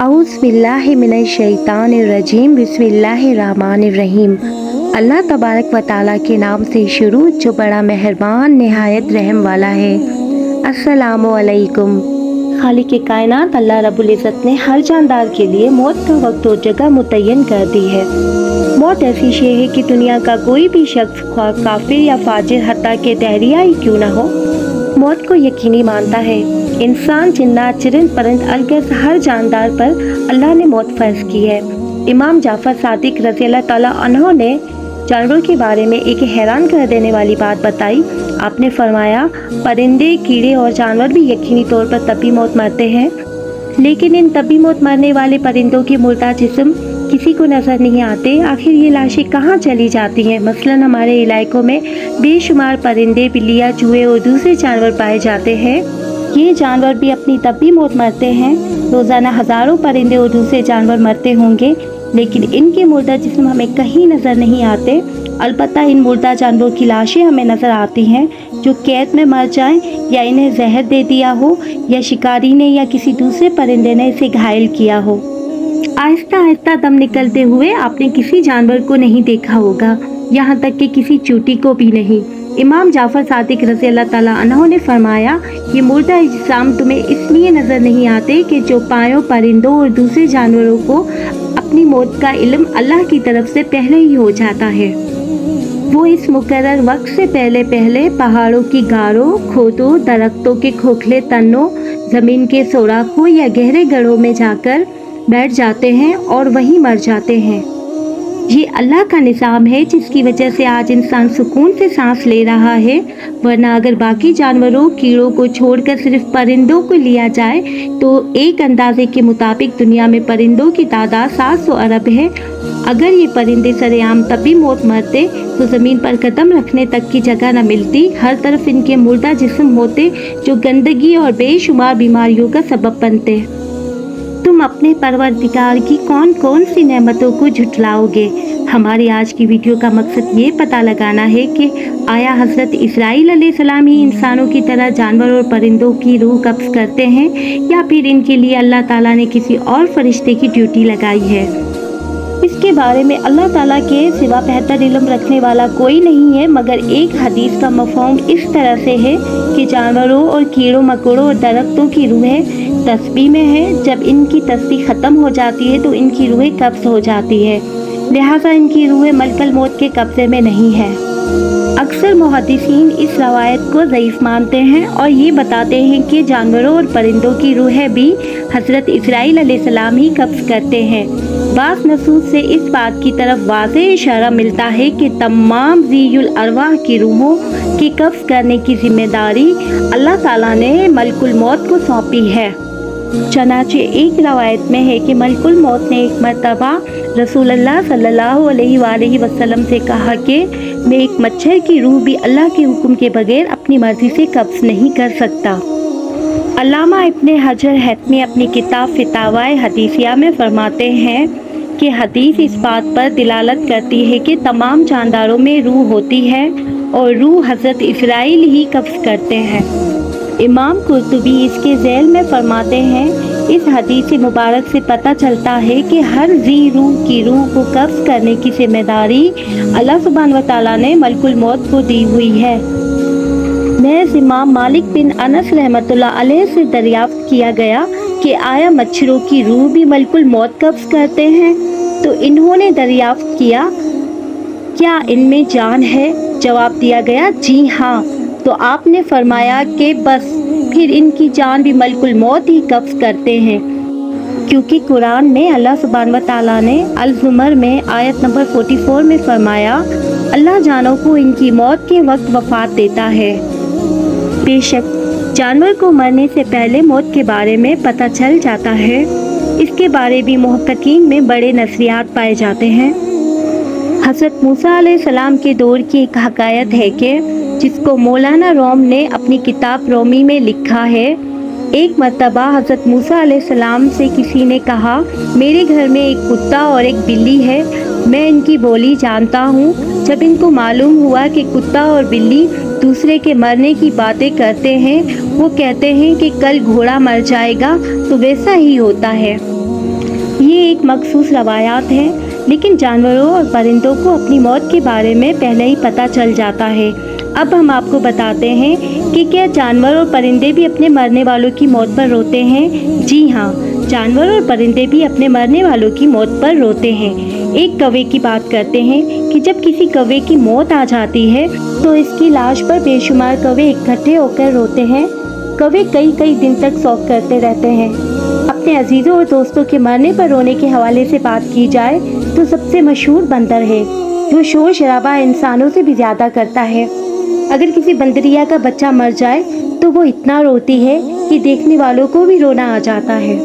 औज़ बिल्लाहि मिनश शैतानिर रजीम बिस्मिल्लाहिर रहमानिर रहीम। अल्लाह तबारक व तआला के नाम से शुरू जो बड़ा मेहरबान निहायत रहम वाला है। अस्सलामु अलैकुम। खालिक के कायनात अल्लाह रब्बुल इज़्ज़त ने हर जानदार के लिए मौत का वक्त और जगह मुतय्यन कर दी है। मौत ऐसी शे है कि दुनिया का कोई भी शख्स काफिर या फाजिर हत्ता के दहरिया ही क्यों ना हो, मौत को यकीनी मानता है। इंसान, जिन्नात, चिरिंद परिंद अलगस हर जानदार पर अल्लाह ने मौत फर्ज की है। इमाम जाफर सादिक रज़ी अल्लाह ताला अन्हु ने जानवरों के बारे में एक हैरान कर देने वाली बात बताई। आपने फरमाया, परिंदे, कीड़े और जानवर भी यकीनी तौर पर तभी मौत मरते हैं, लेकिन इन तभी मौत मरने वाले परिंदों के मुर्दा जिस्म किसी को नजर नहीं आते। आखिर ये लाशें कहाँ चली जाती हैं? मसलन हमारे इलाकों में बेशुमार परिंदे, बिल्लियाँ, चूहे और दूसरे जानवर पाए जाते हैं। ये जानवर भी अपनी तभी मौत मरते हैं। रोज़ाना हज़ारों परिंदे और दूसरे जानवर मरते होंगे, लेकिन इनके मुर्दा जिस्म हमें कहीं नज़र नहीं आते। अलबत्ता इन मुर्दा जानवरों की लाशें हमें नज़र आती हैं, जो कैद में मर जाएं, या इन्हें जहर दे दिया हो, या शिकारी ने या किसी दूसरे परिंदे ने इसे घायल किया हो। आहिस्ता आहिस्ता दम निकलते हुए आपने किसी जानवर को नहीं देखा होगा, यहाँ तक कि किसी चूटी को भी नहीं। इमाम जाफर सादिक रज़ी अल्लाह ताला अन्हु ने फरमाया, ये मुर्दा अजसाम तुम्हें इसलिए नज़र नहीं आते कि जो पायों परिंदों और दूसरे जानवरों को अपनी मौत का इल्म अल्लाह की तरफ से पहले ही हो जाता है। वो इस मुकर्रर वक्त से पहले पहले पहाड़ों की गारों, खोदों, दरख्तों के खोखले तनों, ज़मीन के सोराखों या गहरे गड्ढों में जाकर बैठ जाते हैं और वहीं मर जाते हैं। ये अल्लाह का निज़ाम है, जिसकी वजह से आज इंसान सुकून से सांस ले रहा है। वरना अगर बाकी जानवरों, कीड़ों को छोड़कर सिर्फ परिंदों को लिया जाए तो एक अंदाजे के मुताबिक दुनिया में परिंदों की तादाद 700 अरब है। अगर ये परिंदे सरेआम तभी मौत मरते तो ज़मीन पर कदम रखने तक की जगह न मिलती। हर तरफ इनके मुर्दा जिस्म होते जो गंदगी और बेशुमार बीमारियों का सबब बनते। तुम अपने परवरदिगार की कौन कौन सी नेमतों को झुठलाओगे? हमारी आज की वीडियो का मकसद ये पता लगाना है कि आया हज़रत इसराइल अलैहिस्सलाम ही इंसानों की तरह जानवर और परिंदों की रूह कब्ज़ करते हैं, या फिर इनके लिए अल्लाह ताला ने किसी और फरिश्ते की ड्यूटी लगाई है? इसके बारे में अल्लाह ताला के सिवा बेहतर इल्म रखने वाला कोई नहीं है, मगर एक हदीस का मफ़हूम इस तरह से है कि जानवरों और कीड़ों मकोड़ों और दरख्तों की रूहें तस्बीह में है। जब इनकी तस्बीह ख़त्म हो जाती है तो इनकी रूहें कब्ज़ हो जाती है, लिहाजा इनकी रूहें मलकल मौत के कब्ज़े में नहीं है। अक्सर मुहद्दिसीन इस रवायत को ज़ईफ़ मानते हैं और ये बताते हैं कि जानवरों और परिंदों की रूहें भी हज़रत इसराइल अलैहिस्सलाम ही कब्ज़ करते हैं। बाज़ नसूस से इस बात की तरफ वाज़ेह इशारा मिलता है कि तमाम ज़ीयुल अरवाह की रूहों की कब्ज़ करने की जिम्मेदारी अल्लाह ताला ने मलकुल मौत को सौंपी है। चनाचे एक रवायत में है कि मलकुल मौत ने एक मरतबा रसूलुल्लाह सल्लल्लाहु अलैहि वसल्लम से कहा कि मैं एक मच्छर की रूह भी अल्लाह के हुक्म के बगैर अपनी मर्जी से कब्ज़ नहीं कर सकता। अल्लामा इब्ने हजर हैतमी अपनी किताब फितावाए हदीसिया में फरमाते हैं कि हदीस इस बात पर दिलालत करती है कि तमाम जानदारों में रूह होती है और रूह हज़रत इसराइल ही कब्ज़ करते हैं। इमाम कुर्तुबी इसके ज़ैल में फरमाते हैं, इस हदीस मुबारक से पता चलता है कि हर ज़ी रूह की रूह को कब्ज़ करने की जिम्मेदारी अल्लाह सुब्हान व तआला ने मलकुल मौत को दी हुई है। नेज़ इमाम मालिक बिन अनस रहमतुल्लाह अलैह से दरियाफ्त किया गया कि आया मच्छरों की रूह भी मलकुल मौत कब्ज़ करते हैं? तो इन्होंने दरियाफ्त किया, क्या इनमें जान है? जवाब दिया गया, जी हाँ। तो आपने फरमाया कि बस फिर इनकी जान भी मलकुल मौत ही कब्ज़ करते हैं, क्योंकि कुरान में अल्लाह सुब्हान व तआला ने अल-ज़ुमर में आयत नंबर 44 में फरमाया, अल्लाह जानों को इनकी मौत के वक्त वफ़ात देता है। बेशक जानवर को मरने से पहले मौत के बारे में पता चल जाता है। इसके बारे भी मुहक्किकीन में बड़े नज़रियात पाए जाते हैं। हज़रत मूसा अलैहिस्सलाम के दौर की एक हकायत है कि जिसको मौलाना रोम ने अपनी किताब रोमी में लिखा है। एक मरतबा हज़रत मूसा अलैहिस्सलाम से किसी ने कहा, मेरे घर में एक कुत्ता और एक बिल्ली है, मैं इनकी बोली जानता हूँ। जब इनको मालूम हुआ कि कुत्ता और बिल्ली दूसरे के मरने की बातें करते हैं, वो कहते हैं कि कल घोड़ा मर जाएगा, तो वैसा ही होता है। ये एक मखसूस रवायात है, लेकिन जानवरों और परिंदों को अपनी मौत के बारे में पहले ही पता चल जाता है। अब हम आपको बताते हैं कि क्या जानवर और परिंदे भी अपने मरने वालों की मौत पर रोते हैं। जी हाँ, जानवर और परिंदे भी अपने मरने वालों की मौत पर रोते हैं। एक कौवे की बात करते हैं कि जब किसी कौवे की मौत आ जाती है तो इसकी लाश पर बेशुमार कौवे इकट्ठे होकर रोते हैं। कौवे कई कई दिन तक शौक करते रहते हैं। अपने अजीजों और दोस्तों के मरने पर रोने के हवाले से बात की जाए तो सबसे मशहूर बंदर है, जो शोर शराबा इंसानों से भी ज़्यादा करता है। अगर किसी बंदरिया का बच्चा मर जाए तो वो इतना रोती है कि देखने वालों को भी रोना आ जाता है।